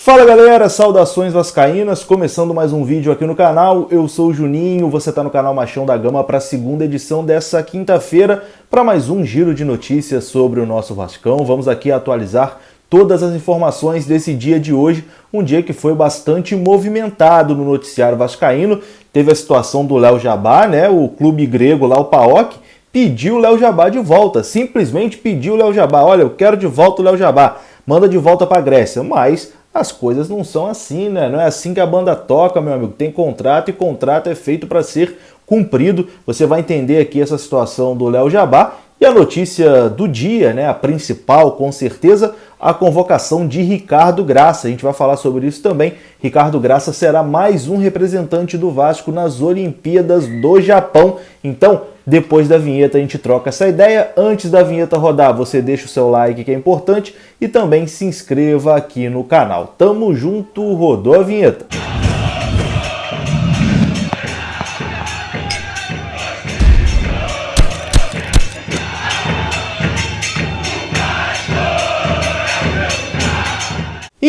Fala galera, saudações vascaínas, começando mais um vídeo aqui no canal. Eu sou o Juninho, você está no canal Machão da Gama para a segunda edição dessa quinta-feira, para mais um giro de notícias sobre o nosso Vascão. Vamos aqui atualizar todas as informações desse dia de hoje, um dia que foi bastante movimentado no noticiário vascaíno. Teve a situação do Léo Jabá, né? O clube grego lá, o PAOK, pediu o Léo Jabá de volta, simplesmente pediu o Léo Jabá. Olha, eu quero de volta o Léo Jabá, manda de volta para a Grécia, mas as coisas não são assim, né? Não é assim que a banda toca, meu amigo. Tem contrato e contrato é feito para ser cumprido. Você vai entender aqui essa situação do Léo Jabá e a notícia do dia, né? A principal, com certeza, a convocação de Ricardo Graça. A gente vai falar sobre isso também. Ricardo Graça será mais um representante do Vasco nas Olimpíadas do Japão. Então, depois da vinheta a gente troca essa ideia. Antes da vinheta rodar, você deixa o seu like que é importante e também se inscreva aqui no canal. Tamo junto, rodou a vinheta.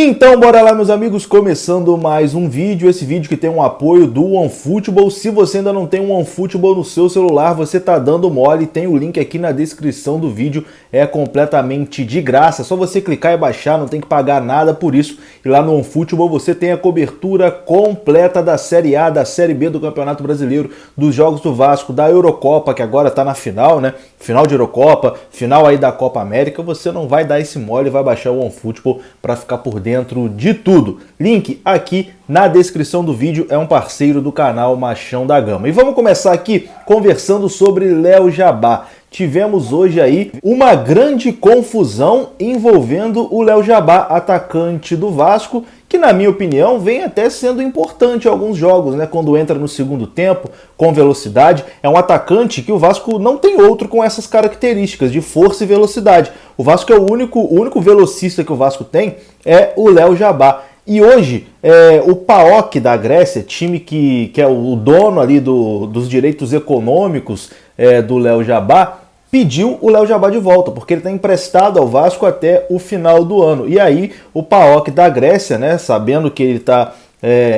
Então bora lá, meus amigos, começando mais um vídeo, esse vídeo que tem um apoio do OneFootball. Se você ainda não tem um OneFootball no seu celular, você tá dando mole, tem o link aqui na descrição do vídeo, é completamente de graça, é só você clicar e baixar, não tem que pagar nada por isso. E lá no OneFootball você tem a cobertura completa da Série A, da Série B do Campeonato Brasileiro, dos jogos do Vasco, da Eurocopa, que agora tá na final, né? Final de Eurocopa, final aí da Copa América. Você não vai dar esse mole, vai baixar o OneFootball para ficar por dentro de tudo. Link aqui na descrição do vídeo, é um parceiro do canal Machão da Gama. E vamos começar aqui conversando sobre Léo Jabá. Tivemos hoje aí uma grande confusão envolvendo o Léo Jabá, atacante do Vasco, que na minha opinião vem até sendo importante em alguns jogos, né? Quando entra no segundo tempo, com velocidade. É um atacante que o Vasco não tem outro com essas características de força e velocidade. O Vasco é o único velocista que o Vasco tem é o Léo Jabá. E hoje, o PAOK da Grécia, time que é o dono ali dos direitos econômicos do Léo Jabá, pediu o Léo Jabá de volta, porque ele está emprestado ao Vasco até o final do ano. E aí o PAOK da Grécia, né, sabendo que ele está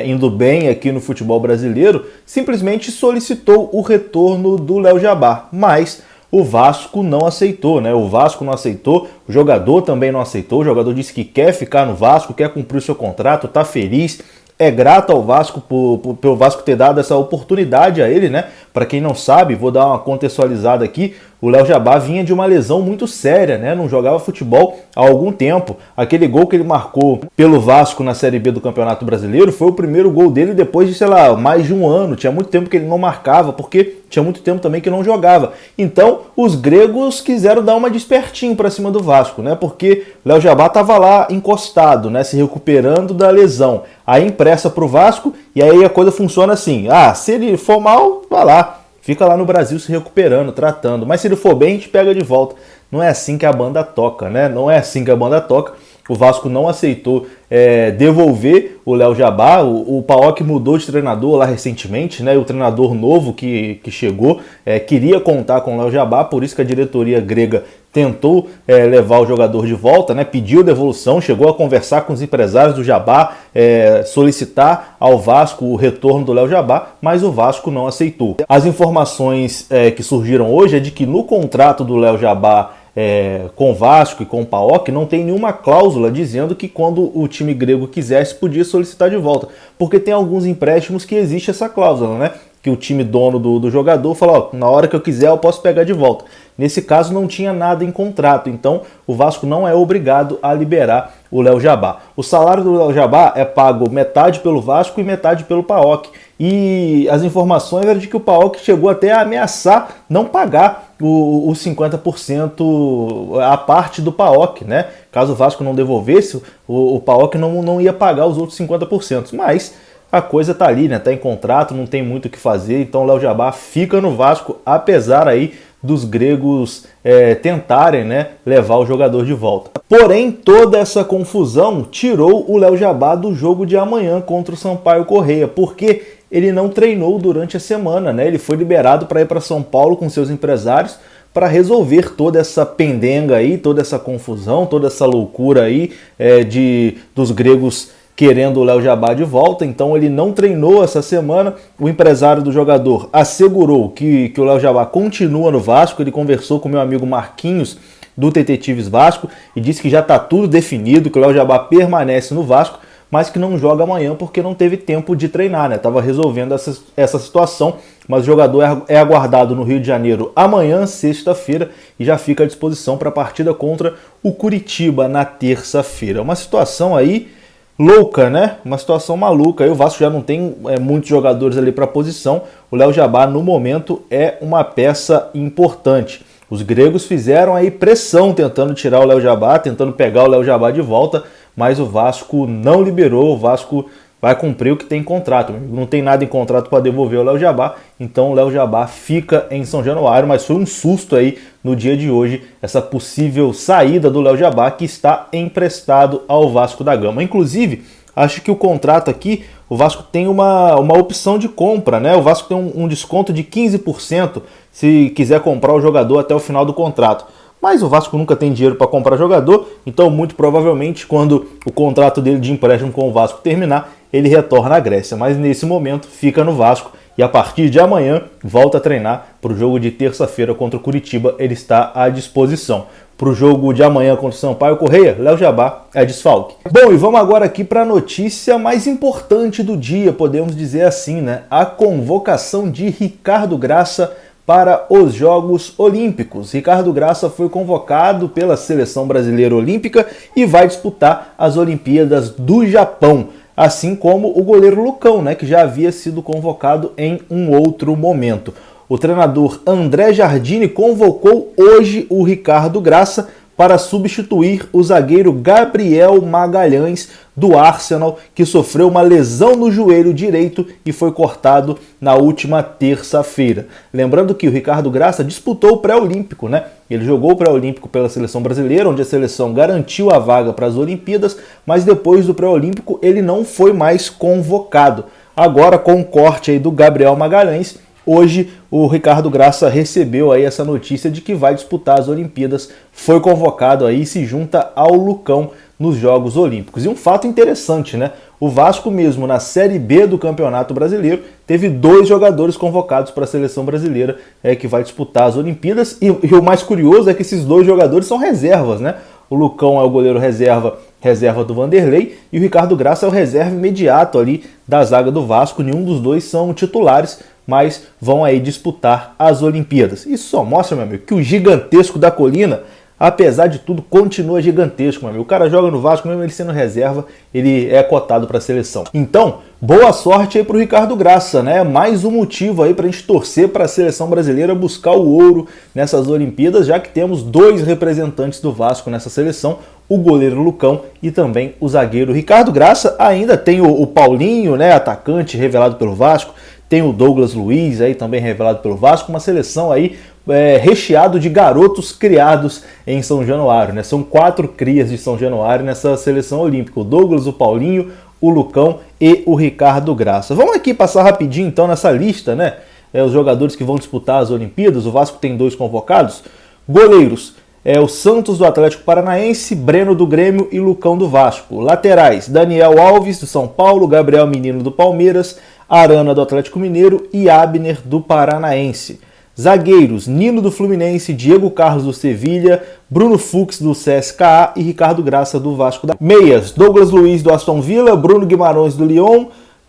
indo bem aqui no futebol brasileiro, simplesmente solicitou o retorno do Léo Jabá. Mas o Vasco não aceitou, né? O Vasco não aceitou, o jogador também não aceitou. O jogador disse que quer ficar no Vasco, quer cumprir o seu contrato, está feliz. É grato ao Vasco pelo Vasco ter dado essa oportunidade a ele, né? Para quem não sabe, vou dar uma contextualizada aqui. O Léo Jabá vinha de uma lesão muito séria, né? Não jogava futebol há algum tempo. Aquele gol que ele marcou pelo Vasco na Série B do Campeonato Brasileiro foi o primeiro gol dele depois de, sei lá, mais de um ano. Tinha muito tempo que ele não marcava, porque tinha muito tempo também que não jogava. Então, os gregos quiseram dar uma despertinho para cima do Vasco, né? Porque Léo Jabá estava lá encostado, né? Se recuperando da lesão. Aí impressa para o Vasco e aí a coisa funciona assim. Ah, se ele for mal, vai lá. Fica lá no Brasil se recuperando, tratando. Mas se ele for bem, a gente pega de volta. Não é assim que a banda toca, né? Não é assim que a banda toca. O Vasco não aceitou devolver o Léo Jabá. O PAOK mudou de treinador lá recentemente, né? O treinador novo que chegou queria contar com o Léo Jabá, por isso que a diretoria grega tentou levar o jogador de volta, né? Pediu devolução, chegou a conversar com os empresários do Jabá, solicitar ao Vasco o retorno do Léo Jabá, mas o Vasco não aceitou. As informações que surgiram hoje é de que no contrato do Léo Jabá com o Vasco e com o PAOK não tem nenhuma cláusula dizendo que quando o time grego quisesse podia solicitar de volta, porque tem alguns empréstimos que existe essa cláusula, né? Que o time dono do jogador fala, ó, na hora que eu quiser eu posso pegar de volta. Nesse caso não tinha nada em contrato, então o Vasco não é obrigado a liberar o Léo Jabá. O salário do Léo Jabá é pago metade pelo Vasco e metade pelo PAOK. E as informações eram de que o PAOK chegou até a ameaçar não pagar os 50% a parte do PAOK, né? Caso o Vasco não devolvesse, o PAOK não ia pagar os outros 50%. Mas a coisa tá ali, né? Tá em contrato, não tem muito o que fazer, então o Léo Jabá fica no Vasco, apesar aí dos gregos tentarem, né, levar o jogador de volta. Porém, toda essa confusão tirou o Léo Jabá do jogo de amanhã contra o Sampaio Corrêa, porque ele não treinou durante a semana, né? Ele foi liberado para ir para São Paulo com seus empresários para resolver toda essa pendenga aí, toda essa confusão, toda essa loucura aí dos gregos querendo o Léo Jabá de volta, então ele não treinou essa semana. O empresário do jogador assegurou que o Léo Jabá continua no Vasco. Ele conversou com meu amigo Marquinhos, do Detetives Vasco, e disse que já está tudo definido, que o Léo Jabá permanece no Vasco, mas que não joga amanhã porque não teve tempo de treinar, né? Estava resolvendo essa situação, mas o jogador é aguardado no Rio de Janeiro amanhã, sexta-feira, e já fica à disposição para a partida contra o Curitiba na terça-feira. Uma situação aí louca, né? Uma situação maluca. Aí o Vasco já não tem muitos jogadores ali para a posição. O Léo Jabá, no momento, é uma peça importante. Os gregos fizeram aí pressão tentando tirar o Léo Jabá, tentando pegar o Léo Jabá de volta, mas o Vasco não liberou. O Vasco vai cumprir o que tem em contrato. Não tem nada em contrato para devolver o Léo Jabá, então o Léo Jabá fica em São Januário, mas foi um susto aí no dia de hoje, essa possível saída do Léo Jabá, que está emprestado ao Vasco da Gama. Inclusive, acho que o contrato aqui, o Vasco tem uma opção de compra, né? O Vasco tem um desconto de 15% se quiser comprar o jogador até o final do contrato. Mas o Vasco nunca tem dinheiro para comprar jogador, então muito provavelmente quando o contrato dele de empréstimo com o Vasco terminar, ele retorna à Grécia. Mas nesse momento fica no Vasco e a partir de amanhã volta a treinar para o jogo de terça-feira contra o Curitiba. Ele está à disposição. Para o jogo de amanhã contra o Sampaio Corrêa, Léo Jabá é desfalque. Bom, e vamos agora aqui para a notícia mais importante do dia, podemos dizer assim, né? A convocação de Ricardo Graça para os Jogos Olímpicos. Ricardo Graça foi convocado pela Seleção Brasileira Olímpica e vai disputar as Olimpíadas do Japão, assim como o goleiro Lucão, né, que já havia sido convocado em um outro momento. O treinador André Jardine convocou hoje o Ricardo Graça para substituir o zagueiro Gabriel Magalhães do Arsenal, que sofreu uma lesão no joelho direito e foi cortado na última terça-feira. Lembrando que o Ricardo Graça disputou o pré-olímpico, né? Ele jogou o pré-olímpico pela seleção brasileira, onde a seleção garantiu a vaga para as Olimpíadas, mas depois do pré-olímpico ele não foi mais convocado. Agora, com o corte aí do Gabriel Magalhães, hoje o Ricardo Graça recebeu aí essa notícia de que vai disputar as Olimpíadas, foi convocado aí e se junta ao Lucão nos Jogos Olímpicos. E um fato interessante, né? O Vasco mesmo, na Série B do Campeonato Brasileiro, teve 2 jogadores convocados para a seleção brasileira que vai disputar as Olimpíadas. E o mais curioso é que esses 2 jogadores são reservas, né? O Lucão é o goleiro reserva do Vanderlei, e o Ricardo Graça é o reserva imediato ali da zaga do Vasco. Nenhum dos dois são titulares, mas vão aí disputar as Olimpíadas. Isso só mostra, meu amigo, que o gigantesco da colina, apesar de tudo, continua gigantesco, meu amigo. O cara joga no Vasco, mesmo ele sendo reserva, ele é cotado para a seleção. Então, boa sorte aí para o Ricardo Graça, né? Mais um motivo aí para a gente torcer para a seleção brasileira buscar o ouro nessas Olimpíadas, já que temos 2 representantes do Vasco nessa seleção, o goleiro Lucão e também o zagueiro Ricardo Graça. Ainda tem o Paulinho, né, atacante revelado pelo Vasco, tem o Douglas Luiz aí também revelado pelo Vasco, uma seleção aí recheado de garotos criados em São Januário, né? São 4 crias de São Januário nessa seleção olímpica: o Douglas, o Paulinho, o Lucão e o Ricardo Graça. Vamos aqui passar rapidinho então nessa lista, né? Os jogadores que vão disputar as Olimpíadas. O Vasco tem 2 convocados. Goleiros: o Santos do Atlético Paranaense, Breno do Grêmio e Lucão do Vasco. Laterais: Daniel Alves do São Paulo, Gabriel Menino do Palmeiras, Arana do Atlético Mineiro e Abner do Paranaense. Zagueiros: Nino do Fluminense, Diego Carlos do Sevilha, Bruno Fux do CSKA e Ricardo Graça do Vasco da Gama. Meias: Douglas Luiz do Aston Villa, Bruno Guimarães do Lyon,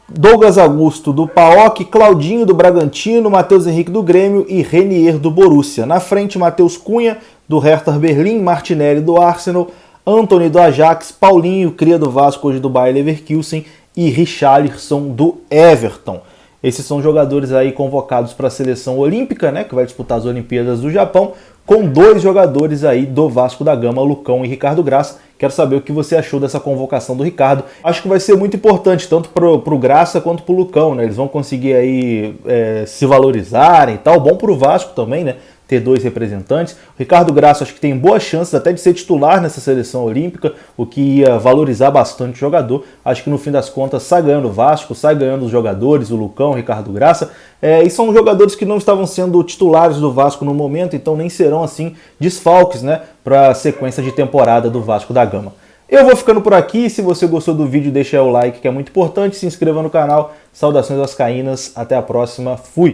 Douglas Augusto do PAOK, Claudinho do Bragantino, Matheus Henrique do Grêmio e Renier do Borussia. Na frente, Matheus Cunha do Hertha Berlim, Martinelli do Arsenal, Antony do Ajax, Paulinho, cria do Vasco, hoje do Bayer Leverkusen, e Richarlison do Everton. Esses são jogadores aí convocados para a seleção olímpica, né, que vai disputar as Olimpíadas do Japão, com 2 jogadores aí do Vasco da Gama, Lucão e Ricardo Graça. Quero saber o que você achou dessa convocação do Ricardo. Acho que vai ser muito importante, tanto para o Graça quanto para o Lucão, né? Eles vão conseguir aí se valorizarem e tal. Bom para o Vasco também, né? Ter 2 representantes. O Ricardo Graça acho que tem boas chances até de ser titular nessa seleção olímpica, o que ia valorizar bastante o jogador. Acho que no fim das contas sai ganhando o Vasco, sai ganhando os jogadores, o Lucão, o Ricardo Graça, e são jogadores que não estavam sendo titulares do Vasco no momento, então nem serão assim desfalques, né, para a sequência de temporada do Vasco da Gama. Eu vou ficando por aqui. Se você gostou do vídeo, deixa aí o like, que é muito importante. Se inscreva no canal. Saudações vascaínas. Até a próxima. Fui!